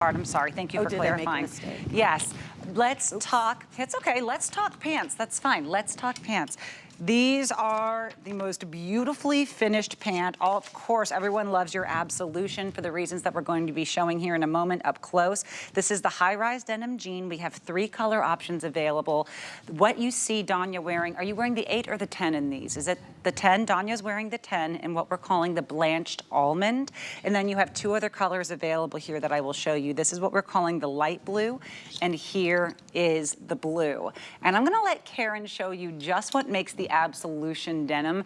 I'm sorry, thank you for clarifying. Did I make a mistake? Yes, let's talk, it's okay, let's talk pants, that's fine, let's talk pants. These are the most beautifully finished pant. Of course, everyone loves your Absolution for the reasons that we're going to be showing here in a moment up close. This is the high-rise denim jean. We have 3 color options available. What you see Danya wearing, are you wearing the 8 or the 10 in these? Is it the 10? Danya's wearing the 10 in what we're calling the blanched almond. And then you have 2 other colors available here that I will show you. This is what we're calling the light blue, and here is the blue. And I'm gonna let Karen show you just what makes the Absolution denim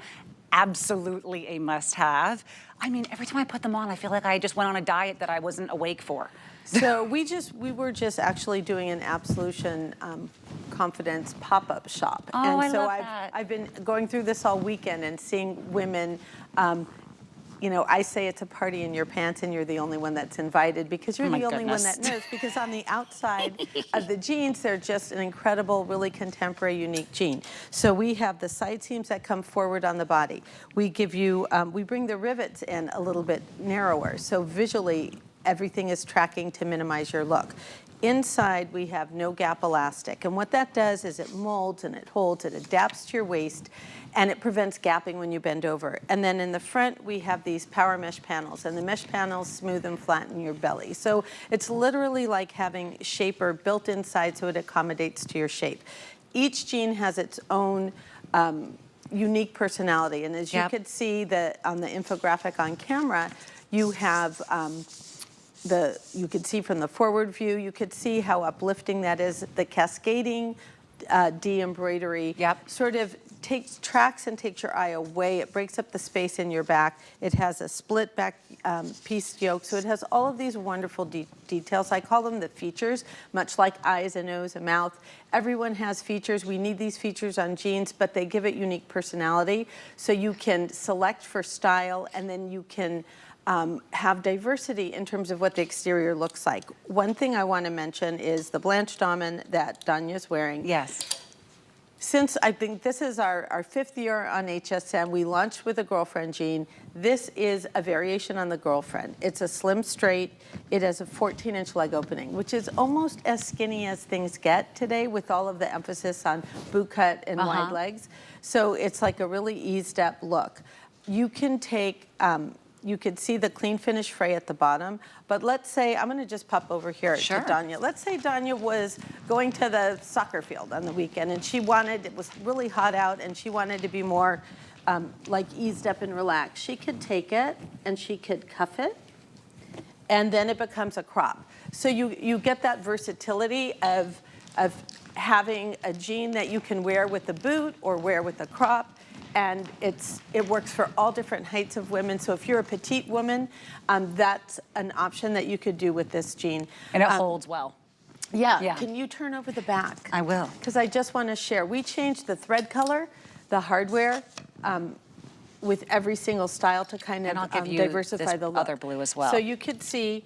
absolutely a must-have. I mean, every time I put them on, I feel like I just went on a diet that I wasn't awake for. So we were just actually doing an Absolution Confidence pop-up shop. Oh, and I so love that. I've been going through this all weekend and seeing women, you know, I say it's a party in your pants and you're the only one that's invited because you're the only one that knows, because on the outside of the jeans, they're just an incredible, really contemporary, unique jean. So we have the side seams that come forward on the body. We give you, we bring the rivets in a little bit narrower. So visually, everything is tracking to minimize your look. Inside, we have no gap elastic. And what that does is it molds and it holds, it adapts to your waist, and it prevents gapping when you bend over. And then in the front, we have these power mesh panels, and the mesh panels smooth and flatten your belly. So it's literally like having shaper built inside so it accommodates to your shape. Each jean has its own unique personality. And as you could see on the infographic on camera, you have you could see from the forward view, you could see how uplifting that is. The cascading de-embroidery sort of tracks and takes your eye away. It breaks up the space in your back. It has a split back piece yoke, so it has all of these wonderful details. I call them the features, much like eyes, a nose, a mouth. Everyone has features. We need these features on jeans, but they give it unique personality. So you can select for style, and then you can have diversity in terms of what the exterior looks like. One thing I want to mention is the blanched almond that Danya's wearing. Yes. Since I think this is our 5th year on HSN, we launched with a girlfriend jean. This is a variation on the girlfriend. It's a slim straight. It has a 14-inch leg opening, which is almost as skinny as things get today with all of the emphasis on boot cut and wide legs. So it's like a really eased up look. You can take, you could see the clean finish fray at the bottom, but let's say, I'm gonna just pop over here to Danya. Let's say Danya was going to the soccer field on the weekend and she wanted, it was really hot out and she wanted to be more like eased up and relaxed. She could take it and she could cuff it, and then it becomes a crop. So you get that versatility of having a jean that you can wear with the boot or wear with a crop. And it works for all different heights of women. So if you're a petite woman, that's an option that you could do with this jean. And it holds well. Yeah. Can you turn over the back? I will. Because I just want to share. We changed the thread color, the hardware, with every single style to kind of diversify the look. Other blue as well. So you could see.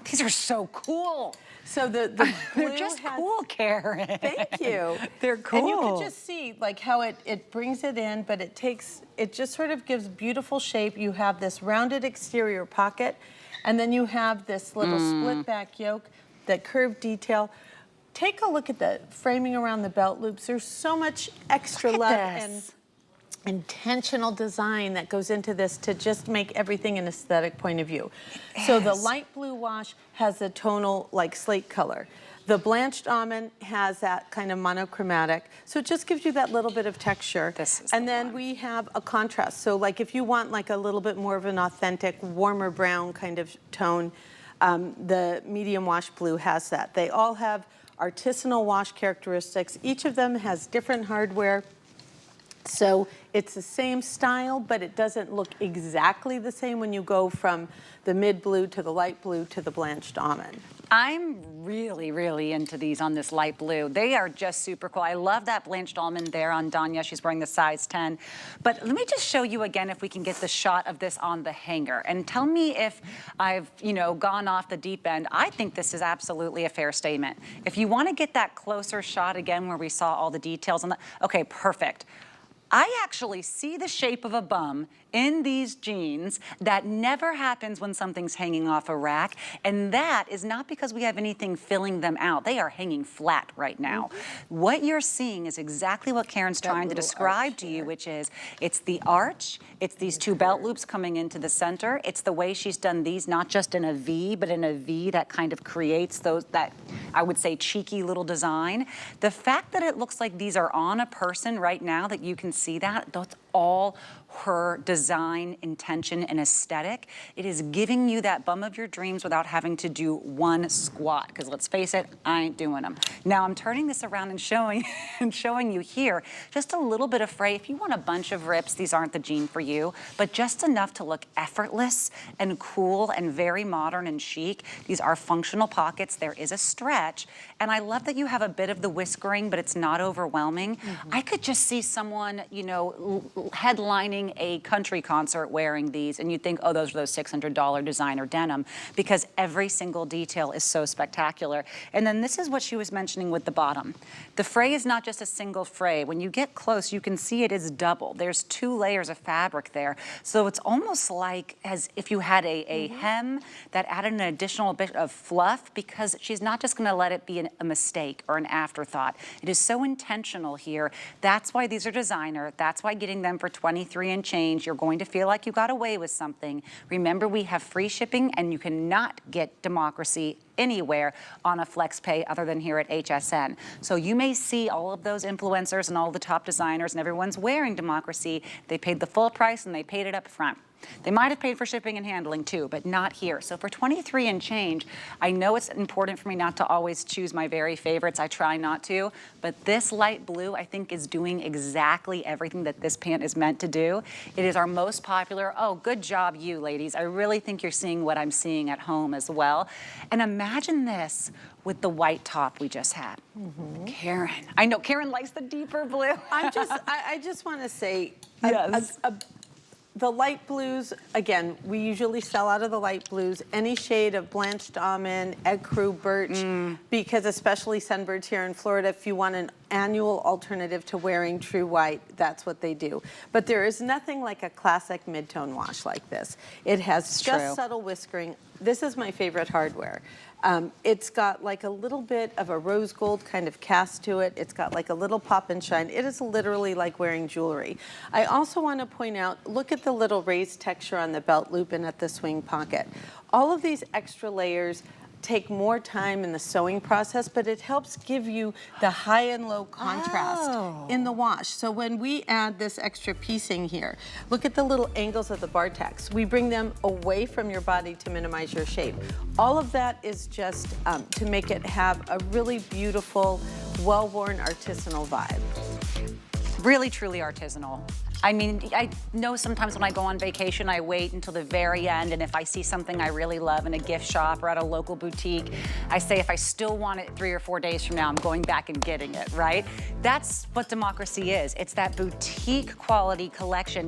These are so cool. So the blue they're just cool, Karen. Thank you. They're cool. And you can just see like how it brings it in, but it just sort of gives beautiful shape. You have this rounded exterior pocket, and then you have this little split back yoke, that curved detail. Take a look at the framing around the belt loops. There's so much extra love and intentional design that goes into this to just make everything an aesthetic point of view. So the light blue wash has a tonal like slate color. The blanched almond has that kind of monochromatic, so it just gives you that little bit of texture. And then we have a contrast. So like if you want like a little bit more of an authentic, warmer brown kind of tone, the medium wash blue has that. They all have artisanal wash characteristics. Each of them has different hardware. So it's the same style, but it doesn't look exactly the same when you go from the mid blue to the light blue to the blanched almond. I'm really, really into these on this light blue. They are just super cool. I love that blanched almond there on Danya. She's wearing the size 10. But let me just show you again if we can get the shot of this on the hanger. And tell me if I've, gone off the deep end. I think this is absolutely a fair statement. If you want to get that closer shot again where we saw all the details on the, okay, perfect. I actually see the shape of a bum in these jeans. That never happens when something's hanging off a rack. And that is not because we have anything filling them out. They are hanging flat right now. What you're seeing is exactly what Karen's trying to describe to you, which is it's the arch, it's these two belt loops coming into the center. It's the way she's done these, not just in a V, but in a V that kind of creates those, that I would say cheeky little design. The fact that it looks like these are on a person right now, that you can see that's all her design, intention, and aesthetic. It is giving you that bum of your dreams without having to do one squat, because let's face it, I ain't doing them. Now I'm turning this around and showing you here just a little bit of fray. If you want a bunch of rips, these aren't the jean for you, but just enough to look effortless and cool and very modern and chic. These are functional pockets. There is a stretch, and I love that you have a bit of the whiskering, but it's not overwhelming. I could just see someone, you know, headlining a country concert wearing these, and you'd think, oh, those are those $600 designer denim, because every single detail is so spectacular. And then this is what she was mentioning with the bottom. The fray is not just a single fray. When you get close, you can see it is double. There's 2 layers of fabric there. So it's almost like as if you had a hem that added an additional bit of fluff, because she's not just gonna let it be a mistake or an afterthought. It is so intentional here. That's why these are designer. That's why getting them for $23 and change, you're going to feel like you got away with something. Remember, we have free shipping, and you cannot get Democracy anywhere on a flex pay other than here at HSN. So you may see all of those influencers and all the top designers and everyone's wearing Democracy. They paid the full price and they paid it up front. They might have paid for shipping and handling too, but not here. So for 23 and change, I know it's important for me not to always choose my very favorites. I try not to, but this light blue I think is doing exactly everything that this pant is meant to do. It is our most popular. Oh, good job you ladies. I really think you're seeing what I'm seeing at home as well. And imagine this with the white top we just had. Karen, I know Karen likes the deeper blue. I just want to say, yes. The light blues, again, we usually sell out of the light blues, any shade of blanched almond, ecru, birch, because especially sunbirds here in Florida, if you want an annual alternative to wearing true white, that's what they do. But there is nothing like a classic mid-tone wash like this. It has just subtle whiskering. This is my favorite hardware. It's got like a little bit of a rose gold kind of cast to it. It's got like a little pop and shine. It is literally like wearing jewelry. I also want to point out, look at the little raised texture on the belt loop and at the swing pocket. All of these extra layers take more time in the sewing process, but it helps give you the high and low contrast in the wash. So when we add this extra piecing here, look at the little angles of the bar tacks. We bring them away from your body to minimize your shape. All of that is just to make it have a really beautiful, well-worn artisanal vibe. Really, truly artisanal. I mean, I know sometimes when I go on vacation, I wait until the very end, and if I see something I really love in a gift shop or at a local boutique, I say if I still want it 3 or 4 days from now, I'm going back and getting it, right? That's what Democracy is. It's that boutique quality collection.